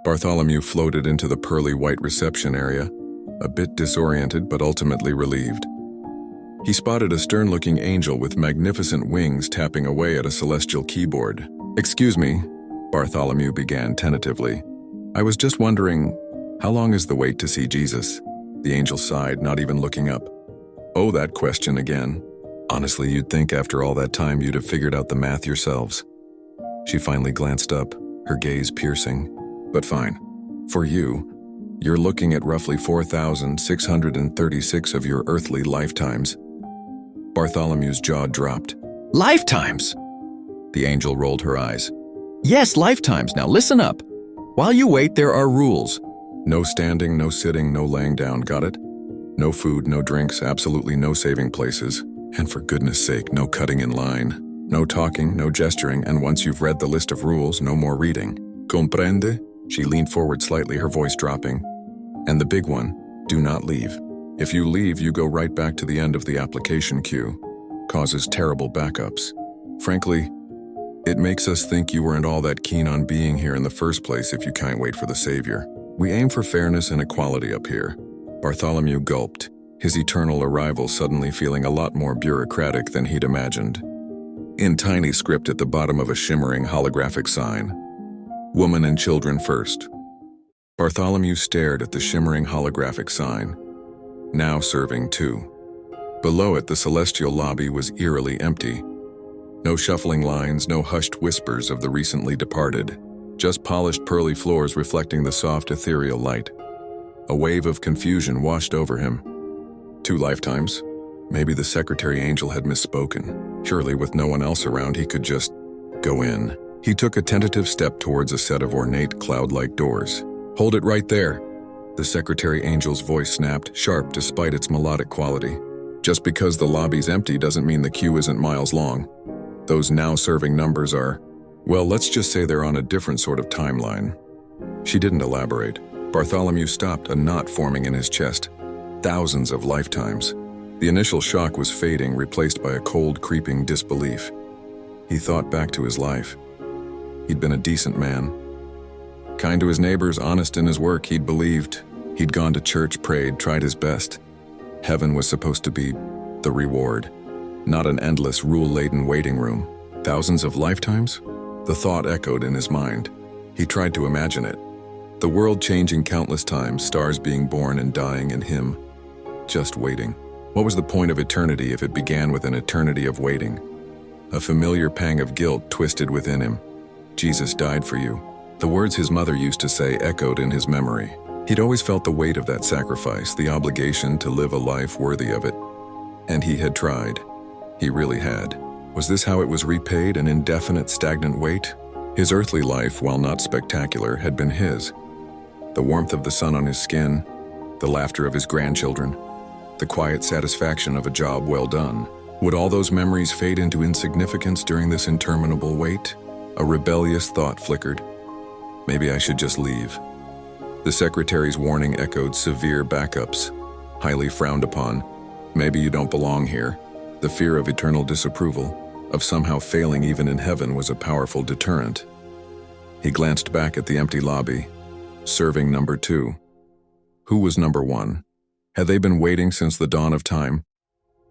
Bartholomew floated into the pearly white reception area, a bit disoriented but ultimately relieved. He spotted a stern-looking angel with magnificent wings tapping away at a celestial keyboard. "Excuse me," Bartholomew began tentatively. "I was just wondering, how long is the wait to see Jesus?" The angel sighed, not even looking up. "Oh, that question again. Honestly, you'd think after all that time you'd have figured out the math yourselves." She finally glanced up, her gaze piercing. "But fine. For you, you're looking at roughly 4,636 of your earthly lifetimes." Bartholomew's jaw dropped. Lifetimes! The angel rolled her eyes. Yes, lifetimes. Now listen up. While you wait, there are rules. No standing, no sitting, no laying down, got it? No food, no drinks, absolutely no saving places. And for goodness sake, no cutting in line. No talking, no gesturing, and once you've read the list of rules, no more reading. Comprende? She leaned forward slightly, her voice dropping. And the big one, do not leave. If you leave, you go right back to the end of the application queue. Causes terrible backups. Frankly, it makes us think you weren't all that keen on being here in the first place if you can't wait for the Savior. We aim for fairness and equality up here." Bartholomew gulped, his eternal arrival suddenly feeling a lot more bureaucratic than he'd imagined. In tiny script at the bottom of a shimmering holographic sign, "Woman and children first." Bartholomew stared at the shimmering holographic sign. Now serving two. Below it, the celestial lobby was eerily empty. No shuffling lines, no hushed whispers of the recently departed, just polished pearly floors reflecting the soft ethereal light. A wave of confusion washed over him. 2 lifetimes? Maybe the secretary angel had misspoken. Surely with no one else around he could just go in. He took a tentative step towards a set of ornate cloud-like doors. "Hold it right there," the secretary angel's voice snapped, sharp despite its melodic quality. "Just because the lobby's empty doesn't mean the queue isn't miles long. Those now-serving numbers are, well, let's just say they're on a different sort of timeline." She didn't elaborate. Bartholomew stopped, a knot forming in his chest. Thousands of lifetimes. The initial shock was fading, replaced by a cold, creeping disbelief. He thought back to his life. He'd been a decent man. Kind to his neighbors, honest in his work, he'd believed. He'd gone to church, prayed, tried his best. Heaven was supposed to be the reward, not an endless, rule-laden waiting room. Thousands of lifetimes? The thought echoed in his mind. He tried to imagine it. The world changing countless times, stars being born and dying, and him just waiting. What was the point of eternity if it began with an eternity of waiting? A familiar pang of guilt twisted within him. Jesus died for you. The words his mother used to say echoed in his memory. He'd always felt the weight of that sacrifice, the obligation to live a life worthy of it. And he had tried. He really had. Was this how it was repaid, an indefinite, stagnant wait? His earthly life, while not spectacular, had been his. The warmth of the sun on his skin, the laughter of his grandchildren, the quiet satisfaction of a job well done. Would all those memories fade into insignificance during this interminable wait? A rebellious thought flickered. Maybe I should just leave. The secretary's warning echoed severe backups. Highly frowned upon. Maybe you don't belong here. The fear of eternal disapproval, of somehow failing even in heaven, was a powerful deterrent. He glanced back at the empty lobby. Serving number 2. Who was number 1? Had they been waiting since the dawn of time?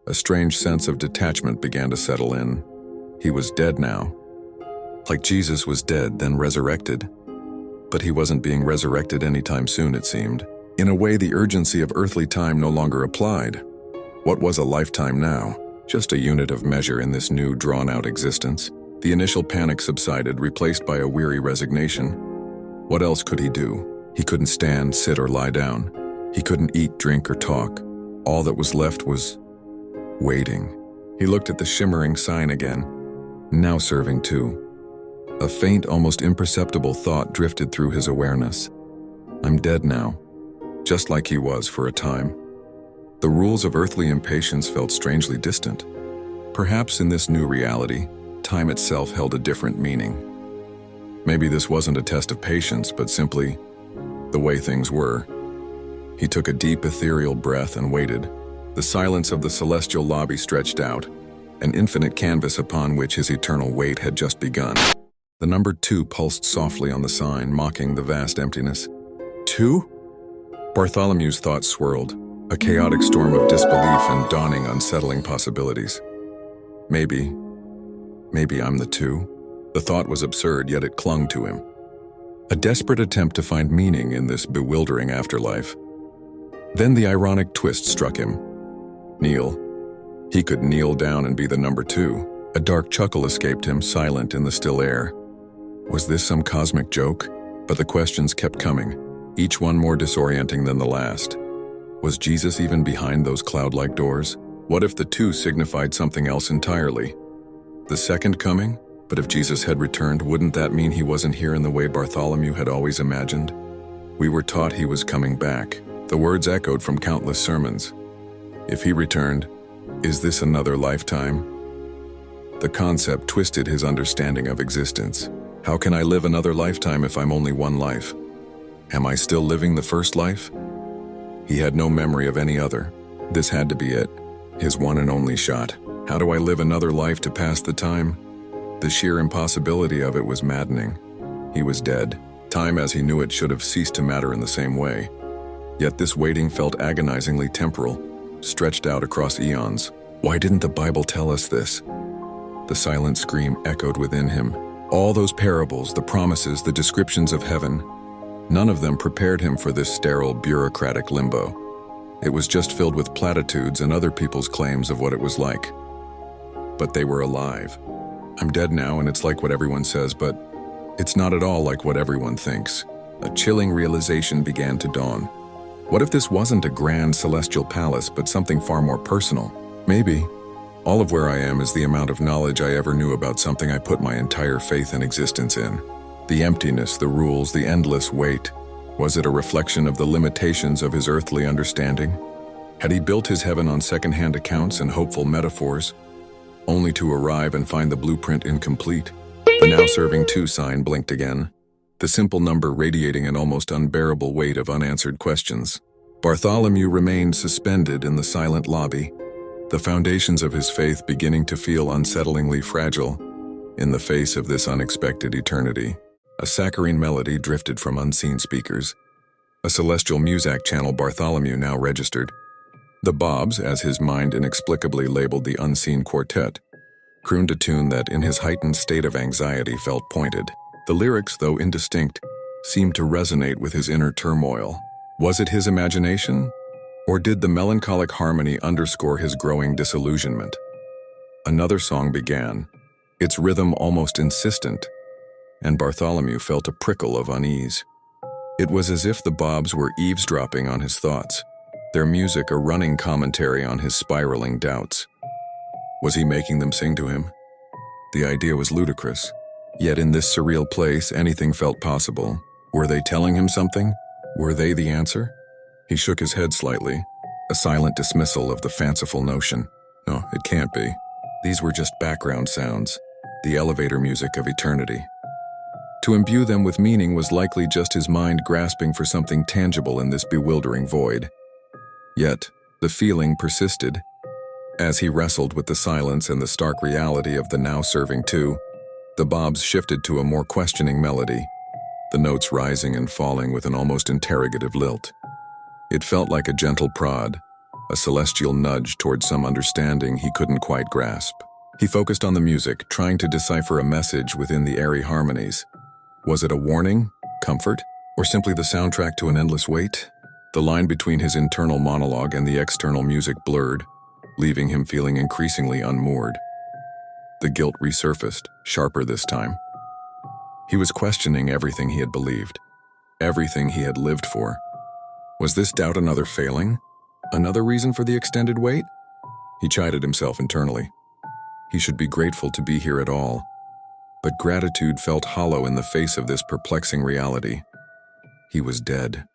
A strange sense of detachment began to settle in. He was dead now. Like Jesus was dead, then resurrected. But he wasn't being resurrected anytime soon, it seemed. In a way, the urgency of earthly time no longer applied. What was a lifetime now? Just a unit of measure in this new, drawn-out existence. The initial panic subsided, replaced by a weary resignation. What else could he do? He couldn't stand, sit, or lie down. He couldn't eat, drink, or talk. All that was left was waiting. He looked at the shimmering sign again. Now serving 2. A faint, almost imperceptible thought drifted through his awareness. I'm dead now, just like he was for a time. The rules of earthly impatience felt strangely distant. Perhaps in this new reality, time itself held a different meaning. Maybe this wasn't a test of patience, but simply the way things were. He took a deep, ethereal breath and waited. The silence of the celestial lobby stretched out, an infinite canvas upon which his eternal wait had just begun. The number 2 pulsed softly on the sign, mocking the vast emptiness. 2? Bartholomew's thoughts swirled, a chaotic storm of disbelief and dawning unsettling possibilities. Maybe I'm the 2. The thought was absurd, yet it clung to him. A desperate attempt to find meaning in this bewildering afterlife. Then the ironic twist struck him. Kneel. He could kneel down and be the number 2. A dark chuckle escaped him, silent in the still air. Was this some cosmic joke? But the questions kept coming, each one more disorienting than the last. Was Jesus even behind those cloud-like doors? What if the 2 signified something else entirely? The second coming? But if Jesus had returned, wouldn't that mean he wasn't here in the way Bartholomew had always imagined? We were taught he was coming back. The words echoed from countless sermons. If he returned, is this another lifetime? The concept twisted his understanding of existence. How can I live another lifetime if I'm only one life? Am I still living the first life? He had no memory of any other. This had to be it, his one and only shot. How do I live another life to pass the time? The sheer impossibility of it was maddening. He was dead. Time as he knew it should have ceased to matter in the same way. Yet this waiting felt agonizingly temporal, stretched out across eons. Why didn't the Bible tell us this? The silent scream echoed within him. All those parables, the promises, the descriptions of heaven, none of them prepared him for this sterile, bureaucratic limbo. It was just filled with platitudes and other people's claims of what it was like. But they were alive. I'm dead now, and it's like what everyone says, but it's not at all like what everyone thinks. A chilling realization began to dawn. What if this wasn't a grand celestial palace, but something far more personal? Maybe. All of where I am is the amount of knowledge I ever knew about something I put my entire faith and existence in. The emptiness, the rules, the endless weight. Was it a reflection of the limitations of his earthly understanding? Had he built his heaven on second-hand accounts and hopeful metaphors, only to arrive and find the blueprint incomplete? The now-serving 2 sign blinked again, the simple number radiating an almost unbearable weight of unanswered questions. Bartholomew remained suspended in the silent lobby, the foundations of his faith beginning to feel unsettlingly fragile in the face of this unexpected eternity. A saccharine melody drifted from unseen speakers, a celestial muzak channel Bartholomew now registered. The Bobs, as his mind inexplicably labeled the unseen quartet, crooned a tune that, in his heightened state of anxiety, felt pointed. The lyrics, though indistinct, seemed to resonate with his inner turmoil. Was it his imagination? Or did the melancholic harmony underscore his growing disillusionment? Another song began, its rhythm almost insistent, and Bartholomew felt a prickle of unease. It was as if the Bobs were eavesdropping on his thoughts, their music a running commentary on his spiraling doubts. Was he making them sing to him? The idea was ludicrous, yet in this surreal place anything felt possible. Were they telling him something? Were they the answer? He shook his head slightly, a silent dismissal of the fanciful notion. No, it can't be. These were just background sounds, the elevator music of eternity. To imbue them with meaning was likely just his mind grasping for something tangible in this bewildering void. Yet, the feeling persisted. As he wrestled with the silence and the stark reality of the now-serving 2, the Bobs shifted to a more questioning melody, the notes rising and falling with an almost interrogative lilt. It felt like a gentle prod, a celestial nudge towards some understanding he couldn't quite grasp. He focused on the music, trying to decipher a message within the airy harmonies. Was it a warning, comfort, or simply the soundtrack to an endless wait? The line between his internal monologue and the external music blurred, leaving him feeling increasingly unmoored. The guilt resurfaced, sharper this time. He was questioning everything he had believed, everything he had lived for. Was this doubt another failing? Another reason for the extended wait? He chided himself internally. He should be grateful to be here at all. But gratitude felt hollow in the face of this perplexing reality. He was dead.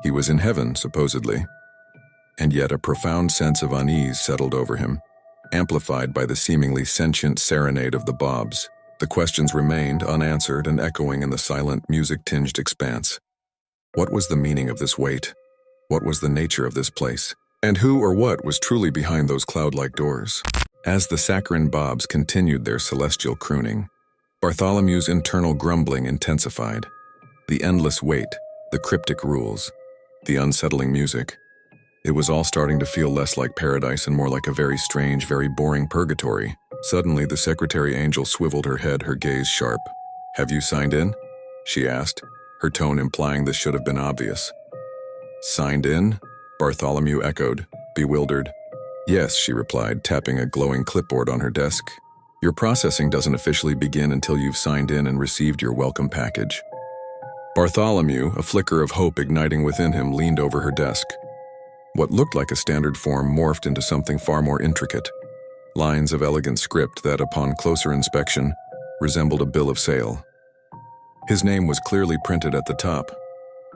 He was in heaven, supposedly. And yet a profound sense of unease settled over him, amplified by the seemingly sentient serenade of the Bobs. The questions remained unanswered and echoing in the silent, music-tinged expanse. What was the meaning of this wait? What was the nature of this place? And who or what was truly behind those cloud-like doors? As the saccharine Bobs continued their celestial crooning, Bartholomew's internal grumbling intensified. The endless wait, the cryptic rules, the unsettling music. It was all starting to feel less like paradise and more like a very strange, very boring purgatory. Suddenly, the secretary angel swiveled her head, her gaze sharp. "Have you signed in?" she asked, her tone implying this should have been obvious. "Signed in?" Bartholomew echoed, bewildered. "Yes," she replied, tapping a glowing clipboard on her desk. "Your processing doesn't officially begin until you've signed in and received your welcome package." Bartholomew, a flicker of hope igniting within him, leaned over her desk. What looked like a standard form morphed into something far more intricate. Lines of elegant script that, upon closer inspection, resembled a bill of sale. His name was clearly printed at the top.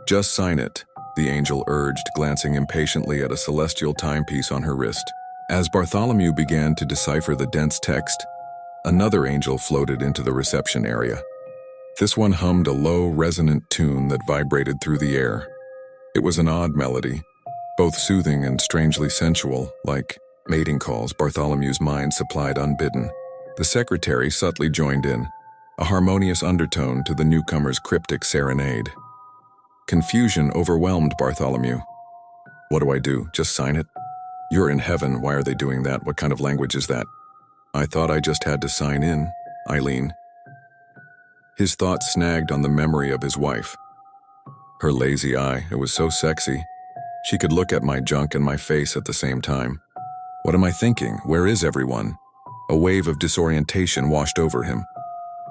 "Just sign it," the angel urged, glancing impatiently at a celestial timepiece on her wrist. As Bartholomew began to decipher the dense text, another angel floated into the reception area. This one hummed a low, resonant tune that vibrated through the air. It was an odd melody, both soothing and strangely sensual, like mating calls Bartholomew's mind supplied unbidden. The secretary subtly joined in, a harmonious undertone to the newcomer's cryptic serenade. Confusion overwhelmed Bartholomew. "What do I do? Just sign it?" "You're in heaven. Why are they doing that? What kind of language is that?" "I thought I just had to sign in, Eileen." His thoughts snagged on the memory of his wife. Her lazy eye, it was so sexy. She could look at my junk and my face at the same time. What am I thinking? Where is everyone? A wave of disorientation washed over him.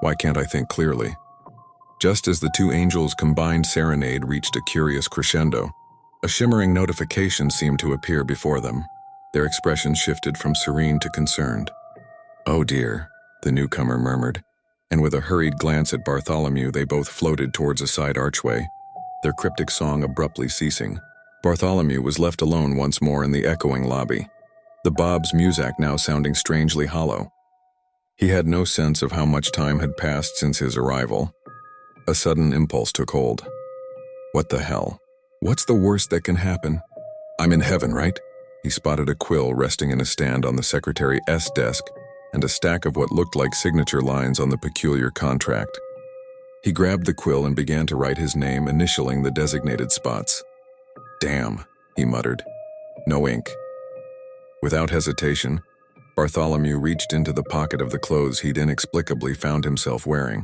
Why can't I think clearly? Just as the two angels' combined serenade reached a curious crescendo, a shimmering notification seemed to appear before them. Their expressions shifted from serene to concerned. "Oh dear," the newcomer murmured, and with a hurried glance at Bartholomew, they both floated towards a side archway, their cryptic song abruptly ceasing. Bartholomew was left alone once more in the echoing lobby, the Bob's Muzak now sounding strangely hollow. He had no sense of how much time had passed since his arrival. A sudden impulse took hold. What the hell? What's the worst that can happen? I'm in heaven, right? He spotted a quill resting in a stand on the secretary's desk and a stack of what looked like signature lines on the peculiar contract. He grabbed the quill and began to write his name, initialing the designated spots. "Damn," he muttered. "No ink." Without hesitation, Bartholomew reached into the pocket of the clothes he'd inexplicably found himself wearing.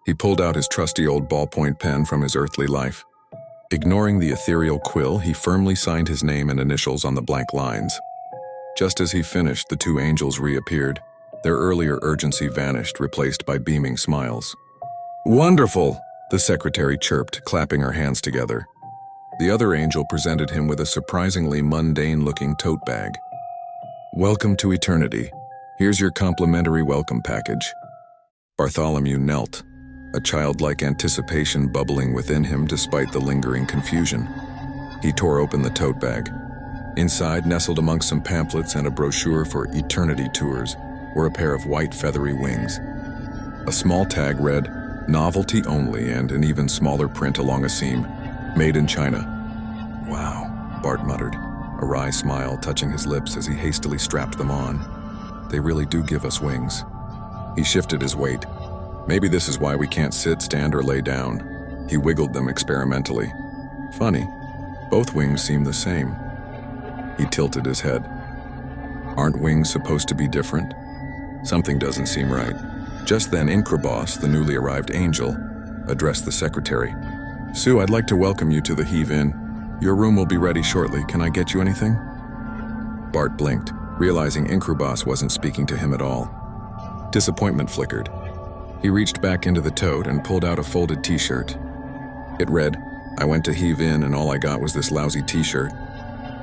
He pulled out his trusty old ballpoint pen from his earthly life. Ignoring the ethereal quill, he firmly signed his name and initials on the blank lines. Just as he finished, the two angels reappeared. Their earlier urgency vanished, replaced by beaming smiles. "Wonderful," the secretary chirped, clapping her hands together. The other angel presented him with a surprisingly mundane-looking tote bag. "Welcome to eternity. Here's your complimentary welcome package." Bartholomew knelt, a childlike anticipation bubbling within him despite the lingering confusion. He tore open the tote bag. Inside, nestled amongst some pamphlets and a brochure for eternity tours, were a pair of white feathery wings. A small tag read, "Novelty only," and an even smaller print along a seam, "Made in China." "Wow," Bart muttered, a wry smile touching his lips as he hastily strapped them on. "They really do give us wings." He shifted his weight. "Maybe this is why we can't sit, stand, or lay down." He wiggled them experimentally. "Funny, both wings seem the same." He tilted his head. "Aren't wings supposed to be different? Something doesn't seem right." Just then, Increboss, the newly arrived angel, addressed the secretary. "Sue, I'd like to welcome you to the Heave-In. Your room will be ready shortly. Can I get you anything?" Bart blinked, realizing Increboss wasn't speaking to him at all. Disappointment flickered. He reached back into the tote and pulled out a folded t-shirt. It read, "I went to Heave-In and all I got was this lousy t-shirt."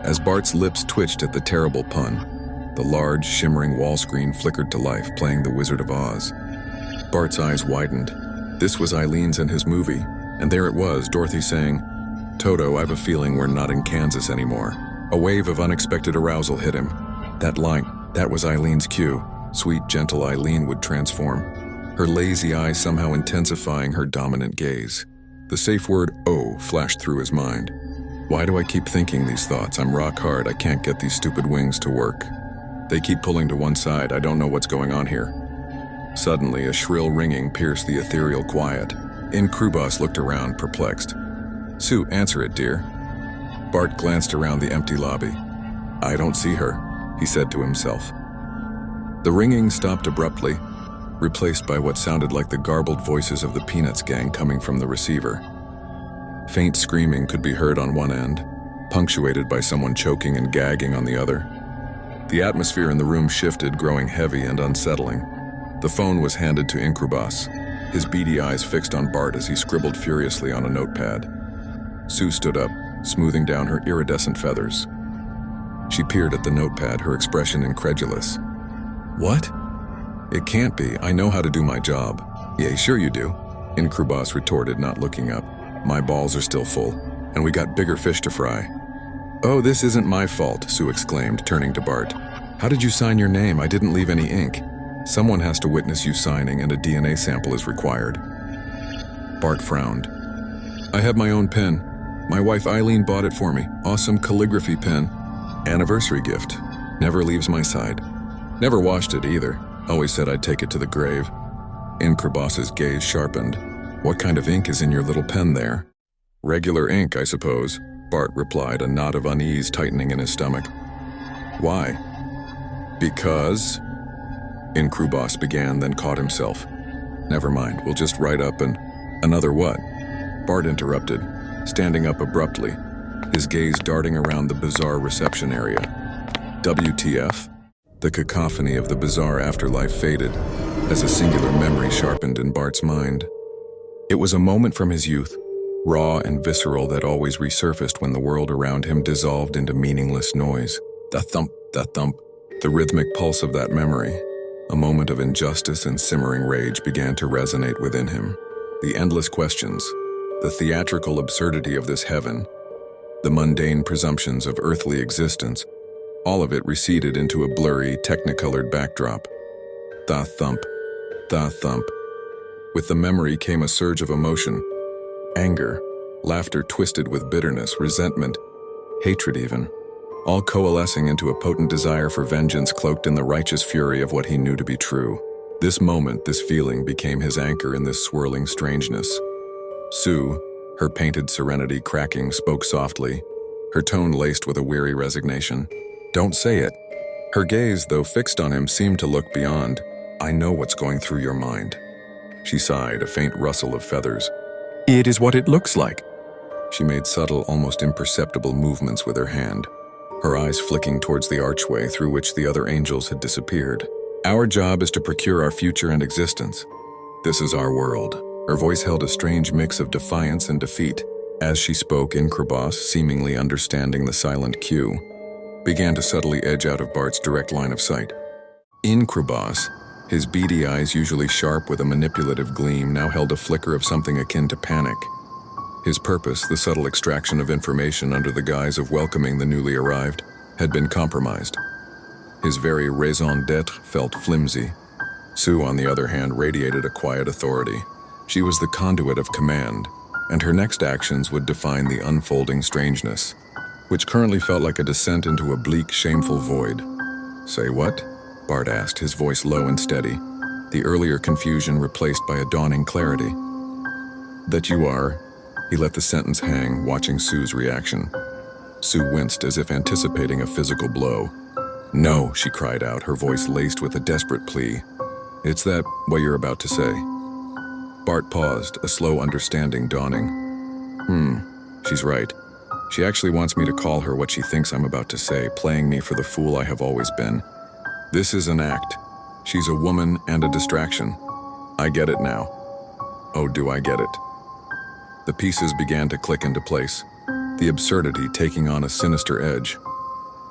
As Bart's lips twitched at the terrible pun, the large, shimmering wall screen flickered to life, playing The Wizard of Oz. Bart's eyes widened. This was Eileen's and his movie, and there it was, Dorothy saying, "Toto, I've a feeling we're not in Kansas anymore." A wave of unexpected arousal hit him. That line, that was Eileen's cue. Sweet, gentle Eileen would transform, her lazy eyes somehow intensifying her dominant gaze. The safe word, "oh," flashed through his mind. Why do I keep thinking these thoughts? I'm rock hard. I can't get these stupid wings to work. They keep pulling to one side. I don't know what's going on here. Suddenly, a shrill ringing pierced the ethereal quiet. Incubus looked around, perplexed. "Sue, answer it, dear." Bart glanced around the empty lobby. "I don't see her," he said to himself. The ringing stopped abruptly, replaced by what sounded like the garbled voices of the Peanuts gang coming from the receiver. Faint screaming could be heard on one end, punctuated by someone choking and gagging on the other. The atmosphere in the room shifted, growing heavy and unsettling. The phone was handed to Incubus, his beady eyes fixed on Bart as he scribbled furiously on a notepad. Sue stood up, smoothing down her iridescent feathers. She peered at the notepad, her expression incredulous. "What? It can't be. I know how to do my job." "Yeah, sure you do," Incubus retorted, not looking up. "My balls are still full, and we got bigger fish to fry." "Oh, this isn't my fault," Sue exclaimed, turning to Bart. "How did you sign your name? I didn't leave any ink." "Someone has to witness you signing, and a DNA sample is required." Bart frowned. "I have my own pen. My wife Eileen bought it for me. Awesome calligraphy pen. Anniversary gift. Never leaves my side. Never washed it either. Always said I'd take it to the grave." Incubus's gaze sharpened. "What kind of ink is in your little pen there?" "Regular ink, I suppose," Bart replied, a knot of unease tightening in his stomach. "Why?" "Because..." Incubus began, then caught himself. "Never mind, we'll just write up and..." "Another what?" Bart interrupted, standing up abruptly, his gaze darting around the bizarre reception area. WTF? The cacophony of the bizarre afterlife faded as a singular memory sharpened in Bart's mind. It was a moment from his youth, raw and visceral, that always resurfaced when the world around him dissolved into meaningless noise. The thump, the rhythmic pulse of that memory. A moment of injustice and simmering rage began to resonate within him. The endless questions, the theatrical absurdity of this heaven, the mundane presumptions of earthly existence, all of it receded into a blurry, technicolored backdrop. The thump. With the memory came a surge of emotion. Anger, laughter twisted with bitterness, resentment, hatred even, all coalescing into a potent desire for vengeance cloaked in the righteous fury of what he knew to be true. This moment, this feeling, became his anchor in this swirling strangeness. Sue, her painted serenity cracking, spoke softly, her tone laced with a weary resignation. "Don't say it." Her gaze, though fixed on him, seemed to look beyond. "I know what's going through your mind." She sighed, a faint rustle of feathers. "It is what it looks like." She made subtle, almost imperceptible movements with her hand, her eyes flicking towards the archway through which the other angels had disappeared. "Our job is to procure our future and existence. This is our world." Her voice held a strange mix of defiance and defeat. As she spoke, Incubus, seemingly understanding the silent cue, began to subtly edge out of Bart's direct line of sight. Incubus, his beady eyes usually sharp with a manipulative gleam, now held a flicker of something akin to panic. His purpose, the subtle extraction of information under the guise of welcoming the newly arrived, had been compromised. His very raison d'etre felt flimsy. Sue, on the other hand, radiated a quiet authority. She was the conduit of command, and her next actions would define the unfolding strangeness, which currently felt like a descent into a bleak, shameful void. "Say what?" Bart asked, his voice low and steady, the earlier confusion replaced by a dawning clarity. "That you are..." He let the sentence hang, watching Sue's reaction. Sue winced as if anticipating a physical blow. "No," she cried out, her voice laced with a desperate plea. "It's that, what you're about to say." Bart paused, a slow understanding dawning. She's right. She actually wants me to call her what she thinks I'm about to say, playing me for the fool I have always been. This is an act. She's a woman and a distraction. I get it now. Oh, do I get it?" The pieces began to click into place, the absurdity taking on a sinister edge.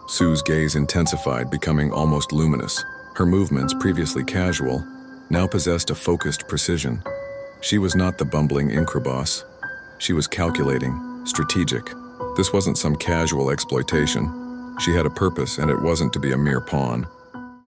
Sue's gaze intensified, becoming almost luminous. Her movements, previously casual, now possessed a focused precision. She was not the bumbling Incubus. She was calculating, strategic. This wasn't some casual exploitation. She had a purpose, and it wasn't to be a mere pawn.